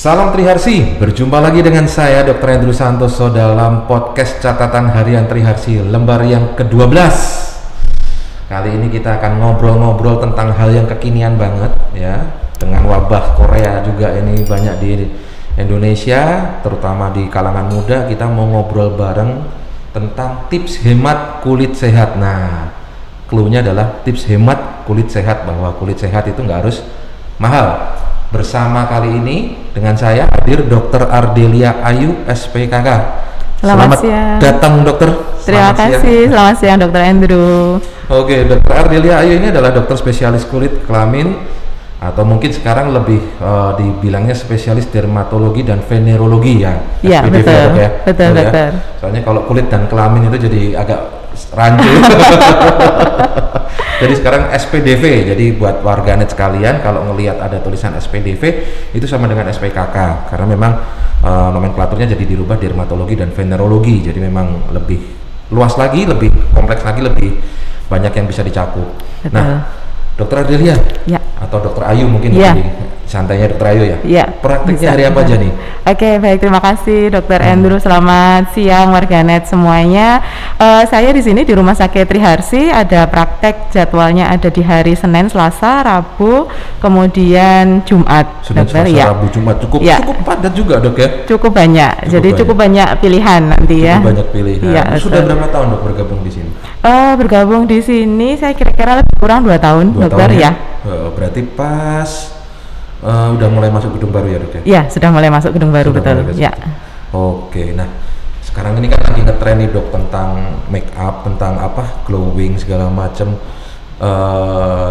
Salam Triharsi, berjumpa lagi dengan saya Dr. Andrew Santoso dalam podcast catatan harian Triharsi lembar yang ke-12. Kali ini kita akan ngobrol-ngobrol tentang hal yang kekinian banget ya, dengan wabah Korea juga ini banyak di Indonesia, terutama di kalangan muda. Kita mau ngobrol bareng tentang tips hemat kulit sehat. Nah, clue-nya adalah tips hemat kulit sehat, bahwa kulit sehat itu nggak harus mahal. Bersama kali ini dengan saya hadir Dr. Ardelia Ayu, SPKK. Selamat siang. Datang dokter. Terima kasih. Selamat siang Dr. Andrew. Oke, Dr. Ardelia Ayu ini adalah dokter spesialis kulit kelamin, atau mungkin sekarang lebih dibilangnya spesialis dermatologi dan venerologi ya. Iya, betul. Ya? Betul, dokter. Ya? Soalnya kalau kulit dan kelamin itu jadi agak rancu. Jadi sekarang SPDV, jadi buat warganet sekalian kalau ngelihat ada tulisan SPDV itu sama dengan SPKK, karena memang nomenklaturnya jadi dirubah dermatologi dan venerologi, jadi memang lebih luas lagi, lebih kompleks lagi, lebih banyak yang bisa dicakup. Betul. Nah, Dokter Ardelia ya, atau Dokter Ayu mungkin ya, lebih santainya Dokter Ayu ya. Ya. Praktiknya hari apa aja nih? Oke, baik, terima kasih Dokter Andrew. Selamat siang warganet semuanya. Saya di sini di Rumah Sakit Triharsi, ada praktek jadwalnya ada di hari Senin, Selasa, Rabu, kemudian Jumat. Senin, dokter, Selasa, ya. Rabu, Jumat. Cukup padat juga dok ya? Cukup banyak. Cukup banyak pilihan nanti ya. Cukup banyak pilihan. Ya, sudah berapa tahun dok bergabung di sini? Bergabung di sini saya kira-kira lebih kurang 2 tahun, dokter ya. Berarti pas udah mulai masuk gedung baru ya dok ya? Iya, sudah mulai masuk gedung baru, betul ya. Oke, nah sekarang ini kan lagi ngetren nih dok tentang make up, tentang apa, glowing segala macam.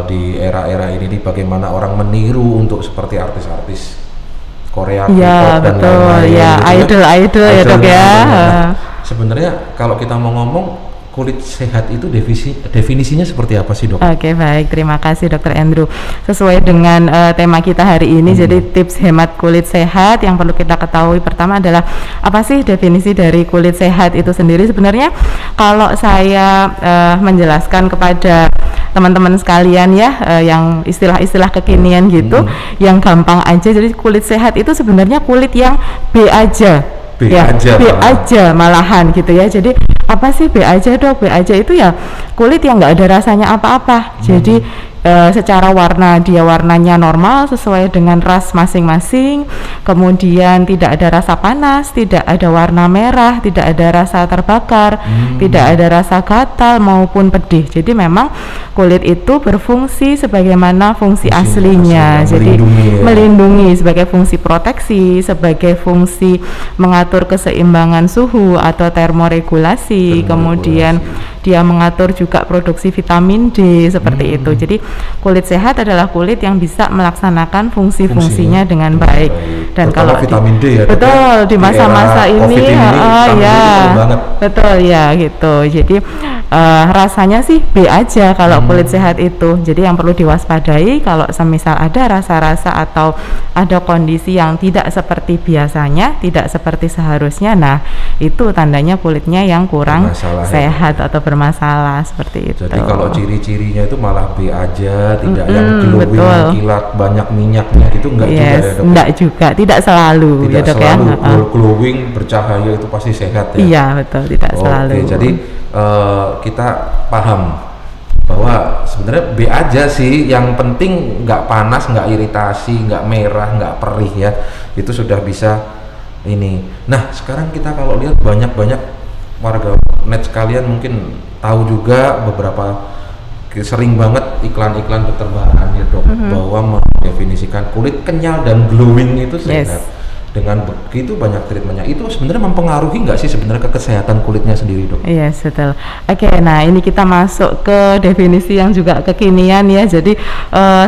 Di era-era ini bagaimana orang meniru untuk seperti artis-artis Korea, ya, dan lain-lain ya, gitu idol ya dok ya. Sebenarnya kalau kita mau ngomong kulit sehat itu definisinya seperti apa sih dok? Oke, baik, terima kasih Dokter Andrew. Sesuai dengan tema kita hari ini, jadi tips hemat kulit sehat yang perlu kita ketahui pertama adalah apa sih definisi dari kulit sehat itu sendiri. Sebenarnya kalau saya menjelaskan kepada teman-teman sekalian ya, yang istilah-istilah kekinian gitu, yang gampang aja. Jadi kulit sehat itu sebenarnya kulit yang B aja. B aja malahan gitu ya. Jadi apa sih B aja dok? B aja itu ya kulit yang nggak ada rasanya apa-apa. Jadi secara warna dia warnanya normal sesuai dengan ras masing-masing, kemudian tidak ada rasa panas, tidak ada warna merah, tidak ada rasa terbakar, tidak ada rasa gatal maupun pedih. Jadi memang kulit itu berfungsi sebagaimana fungsi aslinya. Jadi melindungi sebagai fungsi proteksi, sebagai fungsi mengatur keseimbangan suhu atau termoregulasi, kemudian dia mengatur juga produksi vitamin D seperti itu. Jadi kulit sehat adalah kulit yang bisa melaksanakan fungsi-fungsinya dengan baik. Dan kalau vitamin D ya, betul di masa-masa ini, ya betul ya gitu. Jadi rasanya sih B aja kalau kulit sehat itu. Jadi yang perlu diwaspadai kalau semisal ada rasa-rasa atau ada kondisi yang tidak seperti biasanya, tidak seperti seharusnya, nah itu tandanya kulitnya yang kurang sehat atau bermasalah seperti itu. Jadi kalau ciri-cirinya itu malah B aja, tidak yang glowing, kilat, banyak minyaknya gitu, enggak juga ya dok? Enggak juga, tidak selalu. Tidak ya, dok, selalu ya? Glowing, bercahaya itu pasti sehat ya? Iya betul, tidak selalu. Oke, jadi kita paham bahwa sebenarnya B aja sih, yang penting nggak panas, nggak iritasi, nggak merah, nggak perih ya, itu sudah bisa ini. Nah sekarang kita kalau lihat banyak warga net sekalian mungkin tahu juga beberapa sering banget iklan-iklan berterbangan ya dok, bahwa mendefinisikan kulit kenyal dan glowing itu sehat. Dengan begitu banyak treatmentnya, itu sebenarnya mempengaruhi nggak sih sebenarnya ke kesehatan kulitnya sendiri dok? Iya, betul. Oke, nah ini kita masuk ke definisi yang juga kekinian ya. Jadi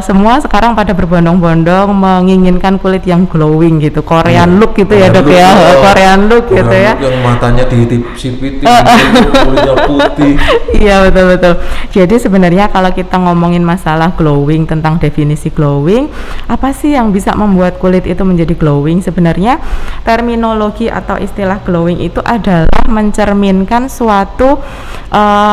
semua sekarang pada berbondong-bondong menginginkan kulit yang glowing gitu, Korean look gitu ya dok ya, Korean look gitu ya. Yang matanya disipit, kulitnya putih. Iya betul. Jadi sebenarnya kalau kita ngomongin masalah glowing, tentang definisi glowing, apa sih yang bisa membuat kulit itu menjadi glowing? Sebenarnya sebenarnya terminologi atau istilah glowing itu adalah mencerminkan suatu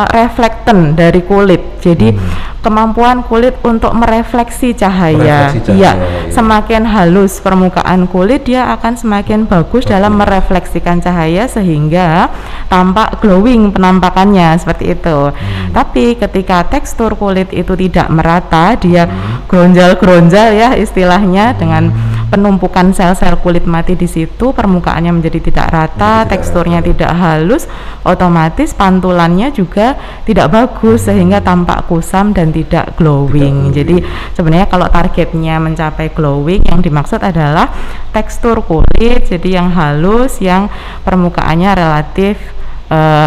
reflektan dari kulit. Jadi kemampuan kulit untuk merefleksi cahaya. Iya, semakin halus permukaan kulit dia akan semakin bagus dalam merefleksikan cahaya sehingga tampak glowing penampakannya seperti itu. Tapi ketika tekstur kulit itu tidak merata, dia gronjal-gronjal ya istilahnya, dengan penumpukan sel-sel kulit mati di situ, permukaannya menjadi tidak rata, teksturnya tidak halus, otomatis pantulannya juga tidak bagus sehingga tampak kusam dan tidak glowing. Jadi sebenarnya kalau targetnya mencapai glowing, yang dimaksud adalah tekstur kulit jadi yang halus, yang permukaannya relatif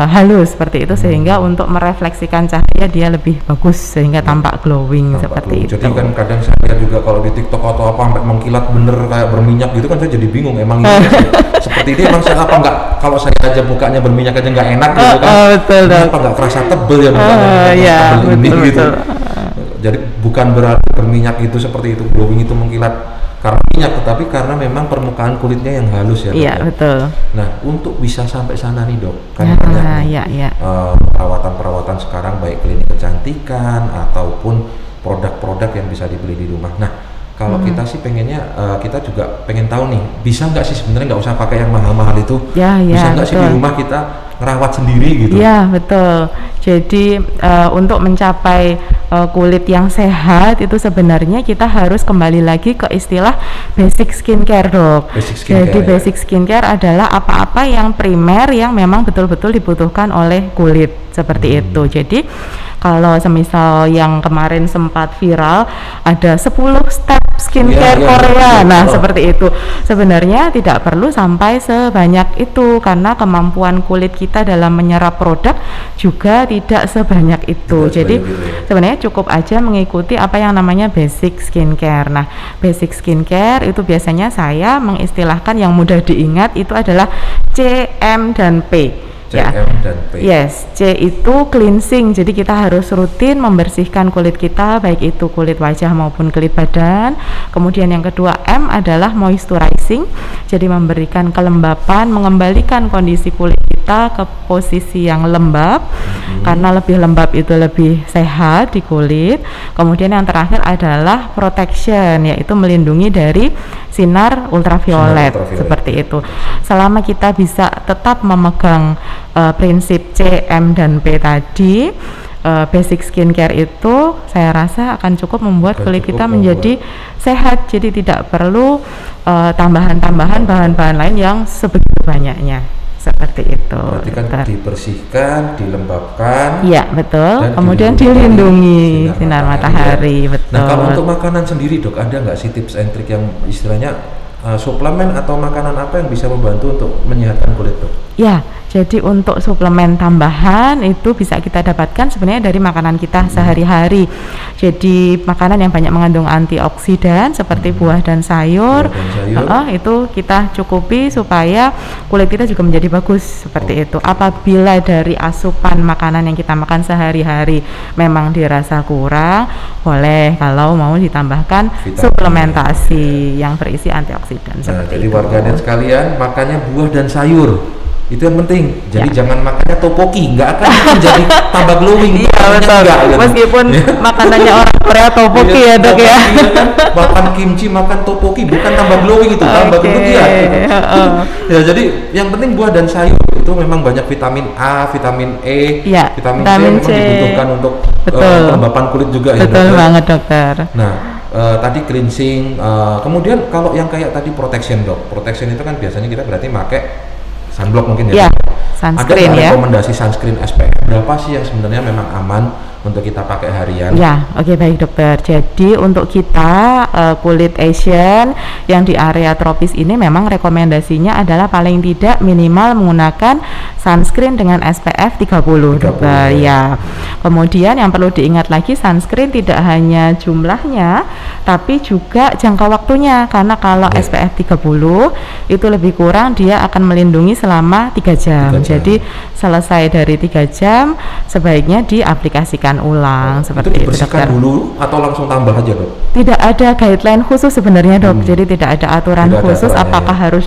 halus seperti itu, sehingga untuk merefleksikan cahaya dia lebih bagus sehingga tampak glowing seperti itu. Jadi kan kadang saya lihat juga kalau di TikTok atau apa sampai mengkilat bener kayak berminyak gitu kan, saya jadi bingung emang ini seperti ini emang saya apa enggak, kalau saya aja bukanya berminyak aja nggak enak gitu kan. Betul, apa nggak kerasa tebel ya bukanya tebel ini gitu. Jadi bukan berarti berminyak itu seperti itu glowing itu mengkilat karena minyak, tetapi karena memang permukaan kulitnya yang halus ya. Iya, betul. Nah, untuk bisa sampai sana nih dok, kan banyak perawatan-perawatan sekarang, baik klinik kecantikan ataupun produk-produk yang bisa dibeli di rumah. Nah, kalau kita sih pengennya, kita juga pengen tahu nih, bisa nggak sih sebenarnya nggak usah pakai yang mahal-mahal itu, bisa nggak sih di rumah kita ngerawat sendiri gitu? Ya, betul. Jadi untuk mencapai kulit yang sehat itu sebenarnya kita harus kembali lagi ke istilah basic skincare, dok. Jadi basic skincare adalah apa-apa yang primer yang memang betul-betul dibutuhkan oleh kulit seperti itu. Jadi kalau semisal yang kemarin sempat viral ada 10 step skincare Korea, seperti itu. Sebenarnya tidak perlu sampai sebanyak itu karena kemampuan kulit kita dalam menyerap produk juga tidak sebanyak itu. Jadi sebenarnya cukup aja mengikuti apa yang namanya basic skincare. Nah, basic skincare itu biasanya saya mengistilahkan yang mudah diingat itu adalah C, M, dan P. C, M, dan P. Yes, C itu cleansing, jadi kita harus rutin membersihkan kulit kita, baik itu kulit wajah maupun kulit badan. Kemudian yang kedua M adalah moisturizing, jadi memberikan kelembapan, mengembalikan kondisi kulit kita ke posisi yang lembab, karena lebih lembab itu lebih sehat di kulit. Kemudian yang terakhir adalah protection, yaitu melindungi dari sinar ultraviolet, seperti itu. Selama kita bisa tetap memegang prinsip C, M, dan P tadi, basic skincare itu saya rasa akan cukup membuat kulit kita menjadi sehat. Jadi tidak perlu tambahan-tambahan bahan-bahan lain yang sebegitu banyaknya. Seperti itu. Berarti kan dibersihkan, dilembabkan. Iya, betul. Kemudian dilindungi sinar matahari. Ya. Betul. Nah, kalau untuk makanan sendiri, dok, ada nggak sih tips and trick yang istilahnya suplemen atau makanan apa yang bisa membantu untuk menyehatkan kulit, dok? Ya, jadi untuk suplemen tambahan itu bisa kita dapatkan sebenarnya dari makanan kita sehari-hari. Jadi makanan yang banyak mengandung antioksidan seperti buah dan sayur, itu kita cukupi supaya kulit kita juga menjadi bagus seperti itu. Apabila dari asupan makanan yang kita makan sehari-hari memang dirasa kurang, boleh kalau mau ditambahkan suplementasi yang berisi antioksidan. Jadi warganet sekalian, makannya buah dan sayur. Itu yang penting. Jadi jangan makannya topoki, nggak akan menjadi tambah glowing. Iya, betul. Meskipun makanannya orang Korea topoki ya, dok ya. Makan kimchi, makan topoki bukan tambah glowing itu, tambah kemudian. Ya, jadi yang penting buah dan sayur itu memang banyak vitamin A, vitamin E, vitamin C memang dibutuhkan untuk kelembapan kulit juga ya. Betul banget, dokter. Nah, tadi cleansing, kemudian kalau yang kayak tadi protection, dok. Protection itu kan biasanya kita berarti pakai sunblock mungkin ya. Sunscreen. Ada rekomendasi sunscreen SPF berapa sih yang sebenarnya memang aman untuk kita pakai harian? Ya, oke, baik dokter. Jadi untuk kita kulit Asian yang di area tropis ini memang rekomendasinya adalah paling tidak minimal menggunakan sunscreen dengan SPF 30, dokter. Ya. Kemudian yang perlu diingat lagi, sunscreen tidak hanya jumlahnya tapi juga jangka waktunya, karena kalau SPF 30 itu lebih kurang dia akan melindungi selama 3 jam. Jadi selesai dari 3 jam sebaiknya diaplikasikan dibersihkan ulang seperti itu, dibersihkan dokter. dulu atau langsung tambah aja, Dok? Tidak ada guideline khusus sebenarnya, Dok. Jadi tidak ada aturan Tidak ada khusus aturannya, apakah harus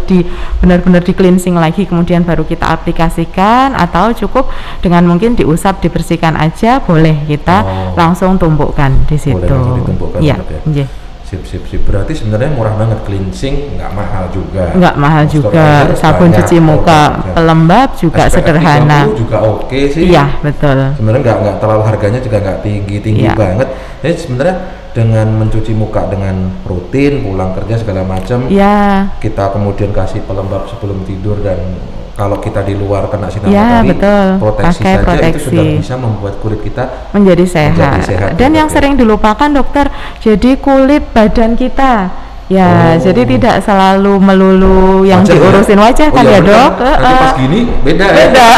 benar-benar di cleansing lagi kemudian baru kita aplikasikan, atau cukup dengan mungkin diusap dibersihkan aja, boleh kita langsung tumbukkan di situ. Boleh langsung ditumbukkan, Iya. Dok, ya? Nggih. Sip. Berarti sebenarnya murah banget, cleansing, nggak mahal juga. Nggak mahal juga, sabun banyak, cuci muka, pelembab juga SPF sederhana. 30 juga oke sih. Iya, betul. Sebenarnya nggak terlalu, harganya juga nggak tinggi Iya. banget. Jadi sebenarnya dengan mencuci muka dengan rutin, pulang kerja segala macam, Iya. kita kemudian kasih pelembab sebelum tidur, dan kalau kita di luar kena sinar Iya, matahari, betul. proteksi Pakai saja itu proteksi. sudah bisa membuat kulit kita menjadi sehat. sehat, Dan yang ya. sering dilupakan, dokter, jadi kulit badan kita. Ya, jadi tidak selalu melulu yang Wajah, diurusin ya? wajah, Oh kan iya, ya, bener. Dok? Nanti pas gini beda ya. Beda.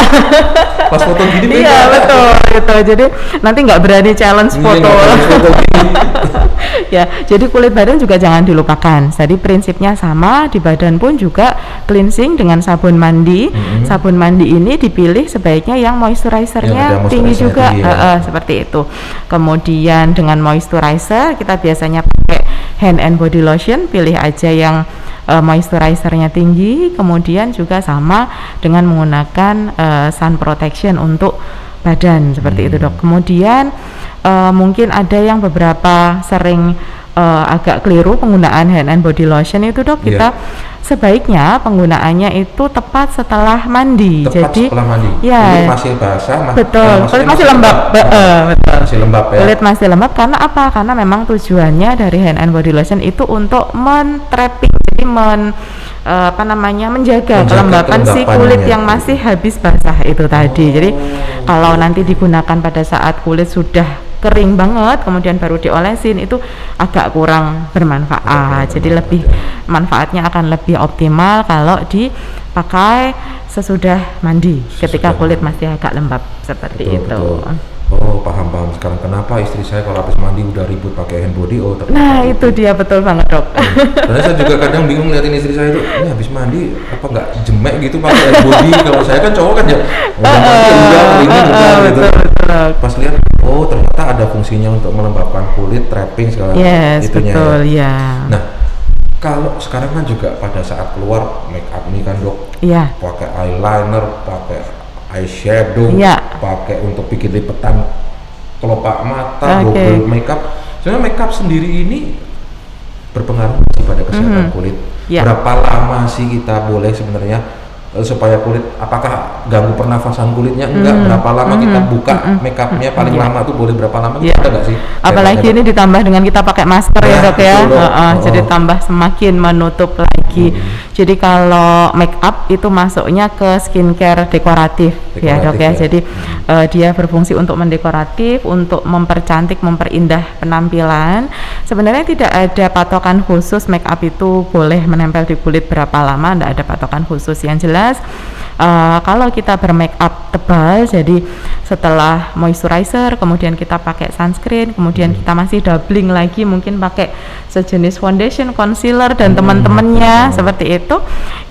Pas foto gini beda. Iya, betul gitu. Jadi nanti nggak berani challenge Iya, foto. nggak harus foto gini. Ya, jadi kulit badan juga jangan dilupakan. Jadi prinsipnya sama, di badan pun juga cleansing dengan sabun mandi. Sabun mandi ini dipilih sebaiknya yang moisturizer-nya Yang ada tinggi juga, moisturizer-nya, seperti itu. Kemudian dengan moisturizer kita biasanya pakai hand and body lotion, pilih aja yang moisturizer-nya tinggi. Kemudian juga sama dengan menggunakan sun protection untuk badan seperti itu, Dok. Kemudian mungkin ada yang beberapa sering agak keliru penggunaan hand and body lotion itu, Dok. Kita sebaiknya penggunaannya itu tepat setelah mandi. Tepat Jadi setelah mandi. ya, Kulit masih basah, betul. maksudnya Kulit masih lembab. Betul. Masih lembab ya. Kulit masih lembab karena apa? Karena memang tujuannya dari hand and body lotion itu untuk men-trapping, jadi menjaga kelembapan si kulit yang masih habis basah itu tadi. Jadi kalau nanti digunakan pada saat kulit sudah kering banget kemudian baru diolesin, itu agak kurang bermanfaat. Jadi lebih manfaatnya akan lebih optimal kalau dipakai sesudah mandi, ketika kulit masih agak lembab seperti itu. Oh, paham sekarang kenapa istri saya kalau habis mandi udah ribut pakai hand body. Oh, nah itu dia, betul banget, Dok. Karena saya juga kadang bingung liatin istri saya itu, ini habis mandi apa nggak jemek gitu pakai hand body. Kalau saya kan cowok kan ya, udah mandi udah keringin udah gitu. Pas lihat, oh ternyata ada fungsinya untuk melembabkan kulit, trapping segala itunya. Betul, ya. Nah, kalau sekarang kan juga pada saat keluar make up nih kan, Dok, pakai eyeliner, pakai eyeshadow, pakai untuk bikin lipetan kelopak mata, double makeup. Sebenarnya makeup sendiri ini berpengaruh sih pada kesehatan kulit. Berapa lama sih kita boleh sebenarnya supaya kulit, apakah ganggu pernafasan kulitnya? Enggak. Berapa lama kita buka makeupnya? Paling lama tuh boleh berapa lama? Ada nggak sih? Apalagi ini ditambah dengan kita pakai masker ya, Dok ya. Jadi tambah semakin menutup lagi. Jadi kalau make up itu masuknya ke skincare dekoratif ya, Dok ya. Jadi dia berfungsi untuk mendekoratif, untuk mempercantik, memperindah penampilan. Sebenarnya tidak ada patokan khusus make up itu boleh menempel di kulit berapa lama, tidak ada patokan khusus. Yang jelas kalau kita bermake up tebal, jadi setelah moisturizer kemudian kita pakai sunscreen, kemudian kita masih doubling lagi, mungkin pakai sejenis foundation, concealer dan teman-temannya seperti itu.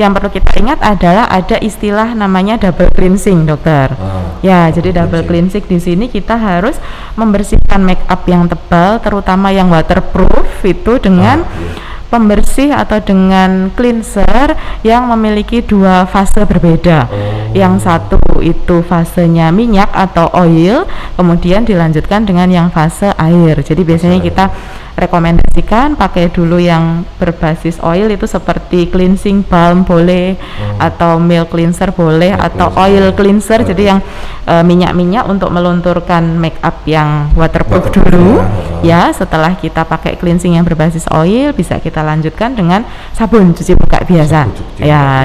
Yang perlu kita ingat adalah ada istilah namanya double cleansing, Dokter. Jadi double cleansing di sini kita harus membersihkan make up yang tebal, terutama yang waterproof itu dengan pembersih atau dengan cleanser yang memiliki dua fase berbeda. Yang satu itu fasenya minyak atau oil, kemudian dilanjutkan dengan yang fase air. Jadi biasanya kita rekomendasikan pakai dulu yang berbasis oil, itu seperti cleansing balm boleh, atau milk cleanser boleh, atau oil cleanser. Jadi yang minyak-minyak untuk melunturkan make up yang waterproof dulu. Ya, setelah kita pakai cleansing yang berbasis oil, bisa kita lanjutkan dengan sabun cuci muka biasa.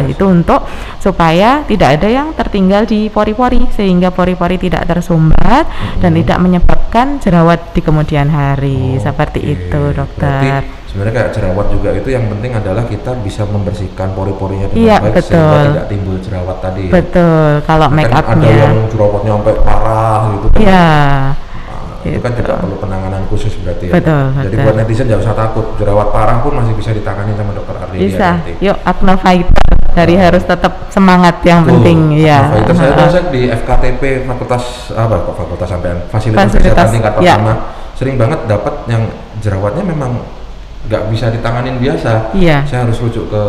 Itu untuk supaya tidak ada yang tertinggal di pori-pori, sehingga pori-pori tidak tersumbat dan tidak menyebabkan jerawat di kemudian hari. Seperti itu, Dokter. Berarti sebenarnya kayak jerawat juga itu yang penting adalah kita bisa membersihkan pori-porinya dengan baik sehingga tidak timbul jerawat tadi. Betul. Kalau make upnya ada yang jerawatnya sampai parah gitu kan. Itu kan juga perlu penanganan khusus berarti ya. Jadi buat netizen jangan usah takut, jerawat parah pun masih bisa ditangani sama Dokter Ardelia. Bisa. Yuk, Acne Fighter. dari harus tetap semangat yang penting ya. Itu saya masuk di FKTP fakultas sampean fasilitas kesehatan tingkat pertama, sering banget dapat yang jerawatnya memang nggak bisa ditanganin biasa. Saya harus rujuk ke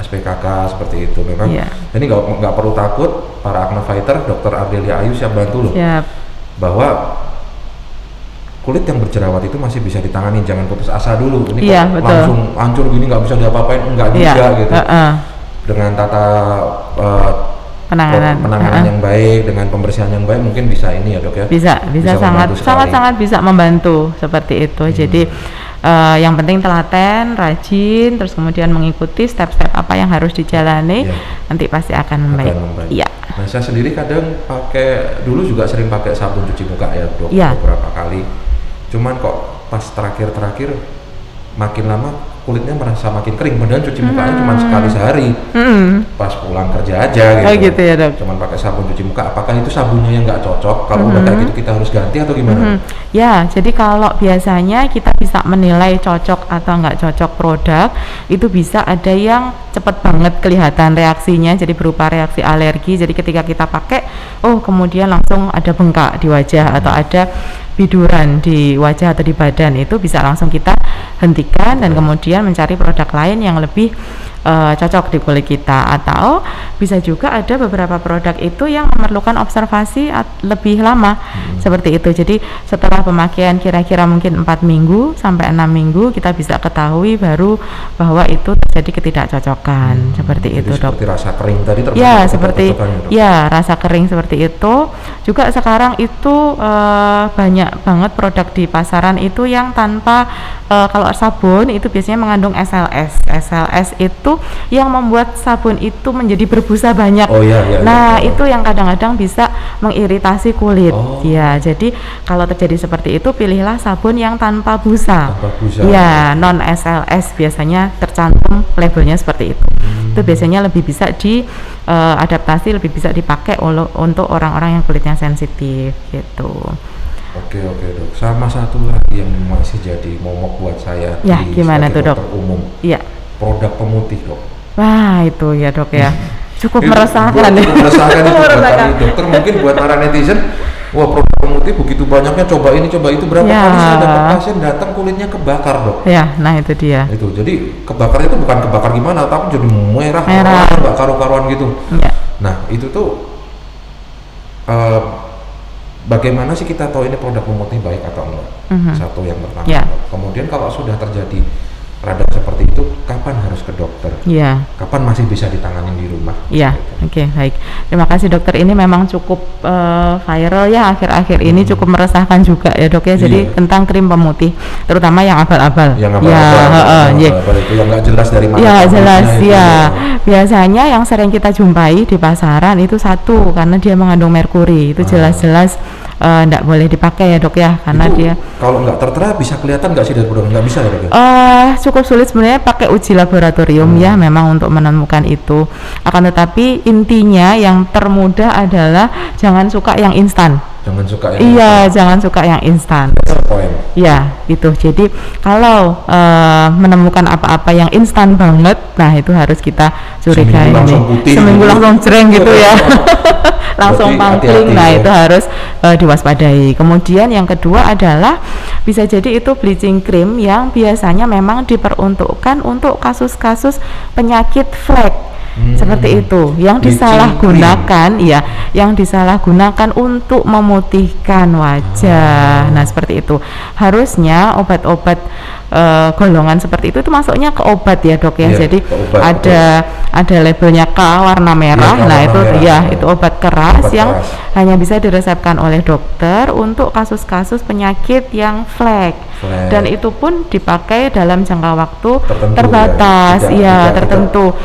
SPKK seperti itu memang. Jadi nggak perlu takut para acne fighter, Dr. Ardelia Ayu siap bantu loh. Bahwa kulit yang berjerawat itu masih bisa ditangani, jangan putus asa dulu. Ini langsung hancur gini nggak bisa diapa-apain, enggak juga gitu. Dengan tata penanganan yang baik, dengan pembersihan yang baik mungkin bisa ini ya dok ya. Bisa sangat bisa membantu seperti itu. Jadi yang penting telaten, rajin, terus kemudian mengikuti step-step apa yang harus dijalani, nanti pasti akan membaik. Iya. Nah saya sendiri kadang dulu juga sering pakai sabun cuci muka ya dok, beberapa kali. Cuman kok pas terakhir makin lama kulitnya merasa makin kering, padahal cuci mukanya cuma sekali sehari, pas pulang kerja aja gitu. Gitu ya dok. Cuman pakai sabun cuci muka, apakah itu sabunnya yang nggak cocok? Kalau udah kayak gitu kita harus ganti atau gimana? Ya, jadi kalau biasanya kita bisa menilai cocok atau nggak cocok produk, itu bisa ada yang cepet banget kelihatan reaksinya, jadi berupa reaksi alergi. Jadi ketika kita pakai, kemudian langsung ada bengkak di wajah atau ada biduran di wajah atau di badan, itu bisa langsung kita hentikan dan kemudian mencari produk lain yang lebih cocok di kulit kita. Atau bisa juga ada beberapa produk itu yang memerlukan observasi lebih lama seperti itu. Jadi setelah pemakaian kira-kira mungkin 4 minggu sampai 6 minggu kita bisa ketahui baru bahwa itu terjadi ketidakcocokan seperti itu dok. Seperti rasa kering tadi rasa kering seperti itu. Juga sekarang itu banyak banget produk di pasaran itu yang tanpa kalau sabun itu biasanya mengandung SLS itu yang membuat sabun itu menjadi berbusa banyak. Itu yang kadang-kadang bisa mengiritasi kulit. Jadi kalau terjadi seperti itu pilihlah sabun yang tanpa busa. Non SLS biasanya tercantum labelnya seperti itu. Itu biasanya lebih bisa diadaptasi, lebih bisa dipakai untuk orang-orang yang kulitnya sensitif gitu. Oke dok. Sama satu lagi yang masih jadi momok buat saya gimana tuh dok? Umum. Produk pemutih dok. Wah itu ya dok ya. Cukup meresahkan. Cukup meresahkan itu buat kami dokter, mungkin buat para netizen. Wah produk pemutih begitu banyaknya, coba ini coba itu, berapa kali saya dapat pasien datang kulitnya kebakar dok. Nah itu dia. Itu jadi kebakar itu bukan kebakar gimana, tapi jadi merah. Nggak karu-karuan gitu. Nah itu tuh bagaimana sih kita tahu ini produk pemutih baik atau enggak? Satu yang pertama. Kemudian kalau sudah terjadi radang seperti itu, kapan harus ke dokter? Kapan masih bisa ditangani di rumah? Oke, baik. Terima kasih dokter. Ini memang cukup viral ya akhir-akhir ini, cukup meresahkan juga ya dok ya. Jadi tentang krim pemutih, terutama yang abal-abal. Yang abal-abal itu yang nggak jelas dari mana? Jelas Biasanya yang sering kita jumpai di pasaran itu satu, karena dia mengandung merkuri. Itu jelas-jelas nggak boleh dipakai ya dok ya, karena itu, dia kalau nggak tertera bisa kelihatan nggak sih dari produk? Nggak bisa ya dok ya? Cukup sulit sebenarnya pakai uji laboratorium ya memang untuk menemukan itu. Akan tetapi intinya yang termudah adalah jangan suka yang instan. Jangan suka yang instan. Itu. Jadi kalau menemukan apa-apa yang instan banget, nah itu harus kita curigai. Seminggu langsung cereng gitu ya. Langsung pangkling. Nah itu harus diwaspadai. Kemudian yang kedua adalah bisa jadi itu bleaching cream yang biasanya memang diperuntukkan untuk kasus-kasus penyakit flek. Seperti itu yang disalahgunakan yang disalahgunakan untuk memutihkan wajah. Nah seperti itu harusnya obat-obat golongan seperti itu masuknya ke obat ya dok ya. Jadi ada labelnya K warna merah. Itu obat keras yang hanya bisa diresepkan oleh dokter untuk kasus-kasus penyakit yang flek. Dan itu pun dipakai dalam jangka waktu terbatas tertentu,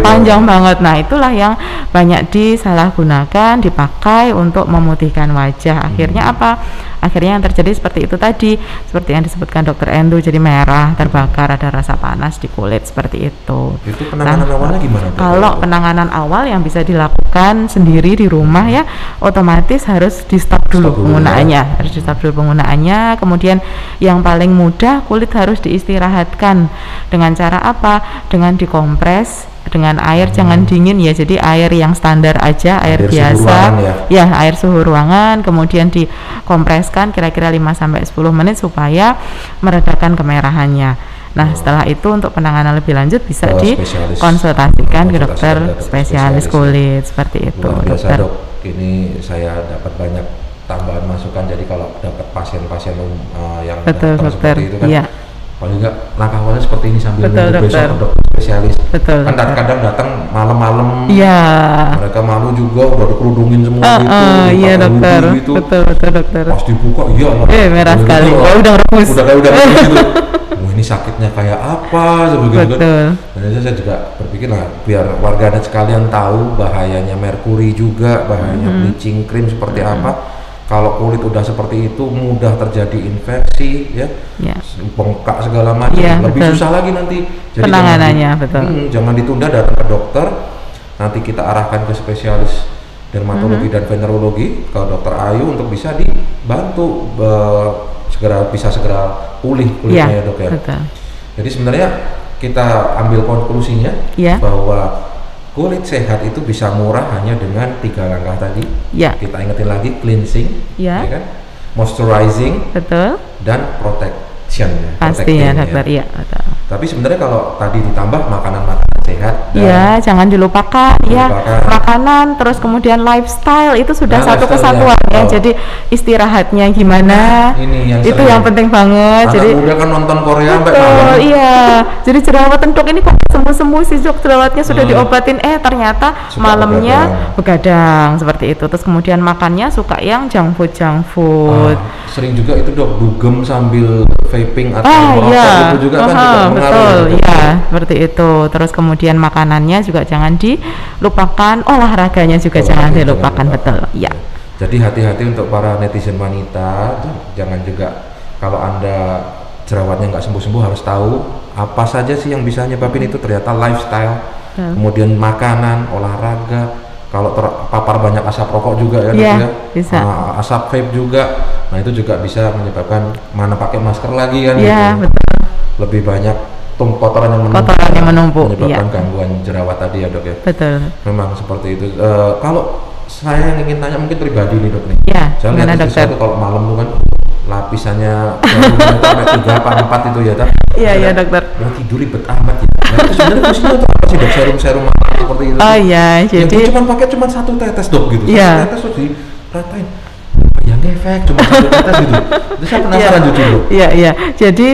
panjang banget. Nah itulah yang banyak disalahgunakan, dipakai untuk memutihkan wajah. Akhirnya apa? Akhirnya yang terjadi seperti itu tadi, seperti yang disebutkan dokter Endru, jadi merah, terbakar, ada rasa panas di kulit seperti itu. Itu penanganan awalnya gimana? Kalau penanganan awal yang bisa dilakukan sendiri di rumah ya, otomatis harus di stop dulu penggunaannya, Kemudian yang paling mudah, kulit harus diistirahatkan dengan cara apa? Dengan dikompres dengan air jangan dingin ya, jadi air yang standar aja, air biasa suhu ruangan, air suhu ruangan, kemudian dikompreskan kira-kira 5-10 menit supaya meredakan kemerahannya. Nah setelah itu untuk penanganan lebih lanjut bisa dikonsultasikan ke dokter spesialis kulit seperti itu. Luar biasa dok, ini saya dapat banyak tambahan masukan. Jadi kalau dapat pasien-pasien yang betul, seperti itu kan, iya. paling enggak langkah awalnya seperti ini sambil betul, besok ke dokter spesialis. Betul, kan kadang datang malam-malam, mereka malu juga udah dikerudungin semua gitu, iya dokter, gitu. betul dokter. Pas dibuka, iya merah sekali, udah remus, udah gitu. Ini sakitnya kayak apa sebagainya. Betul. Dan saya juga berpikir lah biar warganet sekalian tahu bahayanya merkuri juga, bahayanya bleaching cream seperti apa. Kalau kulit udah seperti itu mudah terjadi infeksi ya, bengkak segala macam, lebih susah lagi nanti. Jadi penanganannya jangan ditunda, datang ke dokter. Nanti kita arahkan ke spesialis dermatologi dan venerologi ke dokter Ayu untuk bisa dibantu bisa segera pulih kulitnya ya dok ya. Betul. Jadi sebenarnya kita ambil konklusinya bahwa kulit sehat itu bisa murah hanya dengan 3 langkah tadi. Kita ingetin lagi, cleansing, ya kan, moisturizing, betul, dan protection. Pastinya dokter, iya betul. Tapi sebenarnya kalau tadi ditambah makanan-makanan sehat, jangan dilupakan makanan, terus kemudian lifestyle itu sudah satu kesatuan ya. Jadi istirahatnya gimana, itu yang penting banget. Jadi muda kan nonton Korea sampai malam. Jadi jerawat tentuk ini kok sembuh sih dok, jerawatnya sudah diobatin, ternyata malamnya begadang seperti itu. Terus kemudian makannya suka yang junk food. Sering juga itu dok, dugem sambil vaping atau merokok itu juga kan juga betul, seperti itu. Terus kemudian makanannya juga jangan dilupakan, olahraganya juga jangan dilupakan, betul, ya. Jadi hati-hati untuk para netizen wanita, jangan juga kalau Anda jerawatnya nggak sembuh-sembuh harus tahu apa saja sih yang bisa nyebabin itu. Ternyata lifestyle, kemudian makanan, olahraga. Kalau terpapar banyak asap rokok juga ya, bisa. Asap vape juga, nah itu juga bisa menyebabkan mana pakai masker lagi kan, betul. Lebih banyak kotoran yang menumpuk menyebabkan gangguan jerawat tadi ya dok ya. Betul. Memang seperti itu. Kalau saya yang ingin tanya mungkin pribadi nih dok nih. Saya lihat itu satu kalau malam tuh kan lapisannya sampai 3-4 itu ya tak? Iya dokter. Mau tidur ribet amat ya. Nah, itu sebenarnya fungsinya untuk apa sih dok, serum seperti itu? Jadi cuma pakai 1 tetes dok gitu. 1 tetes terus diratain. Yang efek cuma 1 tetes gitu. Itu saya penasaran jujur dok. Jadi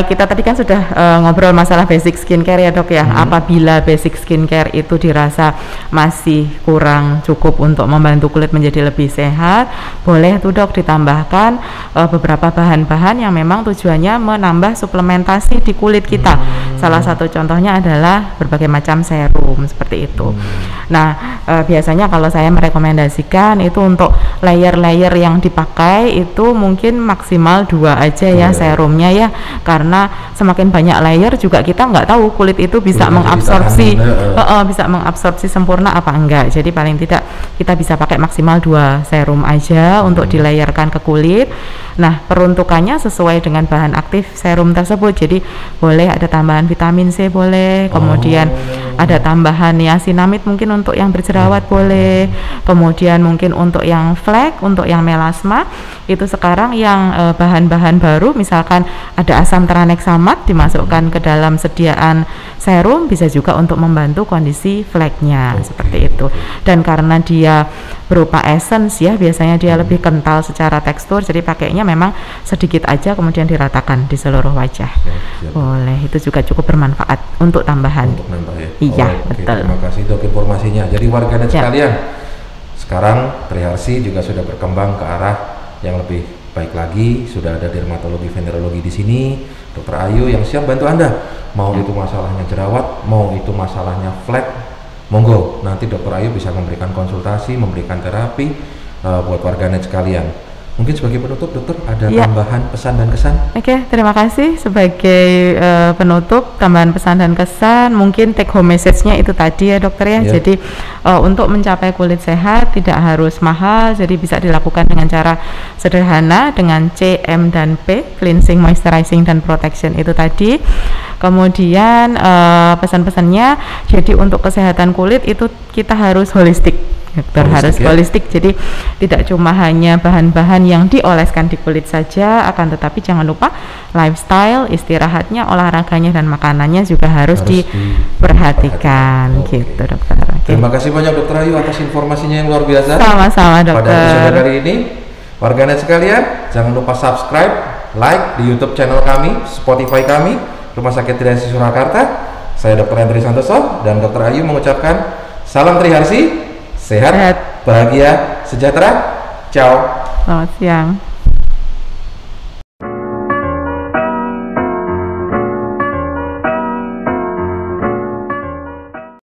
kita tadi kan sudah ngobrol masalah basic skincare ya dok ya. Apabila basic skincare itu dirasa masih kurang cukup untuk membantu kulit menjadi lebih sehat, boleh tuh dok ditambahkan beberapa bahan-bahan yang memang tujuannya menambah suplementasi di kulit kita. Salah satu contohnya adalah berbagai macam serum seperti itu. Nah biasanya kalau saya merekomendasikan itu untuk layer-layer yang dipakai itu mungkin maksimal 2 aja ya serumnya ya, karena semakin banyak layer juga kita nggak tahu kulit itu bisa mengabsorpsi sempurna apa enggak. Jadi paling tidak kita bisa pakai maksimal 2 serum aja untuk dilayerkan ke kulit. Nah peruntukannya sesuai dengan bahan aktif serum tersebut. Jadi boleh ada tambahan vitamin C boleh, kemudian ada tambahan niacinamide mungkin untuk yang berjerawat boleh, kemudian mungkin untuk yang flek, untuk yang melasma itu sekarang yang bahan-bahan baru, misalkan ada asam tranexamat dimasukkan ke dalam sediaan serum, bisa juga untuk membantu kondisi fleknya seperti itu. Dan karena dia berupa essence ya, biasanya dia lebih kental secara tekstur, jadi pakainya memang sedikit aja kemudian diratakan di seluruh wajah. Boleh, itu juga cukup bermanfaat untuk tambahan. Untuk nambah ya. Iya, betul. Terima kasih dok informasinya. Jadi warganet sekalian, sekarang Triharsi juga sudah berkembang ke arah yang lebih baik lagi. Sudah ada dermatologi venerologi di sini, Dokter Ayu yang siap bantu Anda. Mau itu masalahnya jerawat, mau itu masalahnya flek, monggo nanti Dokter Ayu bisa memberikan konsultasi, memberikan terapi buat warganet sekalian. Mungkin sebagai penutup dokter ada Ya. tambahan pesan dan kesan? Oke, terima kasih. Sebagai penutup, tambahan pesan dan kesan, mungkin take home message-nya itu tadi ya dokter ya. Ya. Jadi untuk mencapai kulit sehat tidak harus mahal, jadi bisa dilakukan dengan cara sederhana dengan C, M, dan P, cleansing, moisturizing, dan protection itu tadi. Kemudian pesan-pesannya, jadi untuk kesehatan kulit itu kita harus holistik. Dokter harus holistik, jadi tidak cuma hanya bahan-bahan yang dioleskan di kulit saja, akan tetapi jangan lupa lifestyle, istirahatnya, olahraganya, dan makanannya juga harus diperhatikan. Gitu dokter. Terima kasih banyak dokter Ayu atas informasinya yang luar biasa. Sama-sama dokter. Pada episode kali ini, warganet sekalian, jangan lupa subscribe, like di YouTube channel kami, Spotify kami, Rumah Sakit Triharsi Surakarta. Saya Dr. Andri Santoso dan Dr. Ayu mengucapkan salam Triharsi. Sehat, bahagia, sejahtera. Ciao. Selamat siang.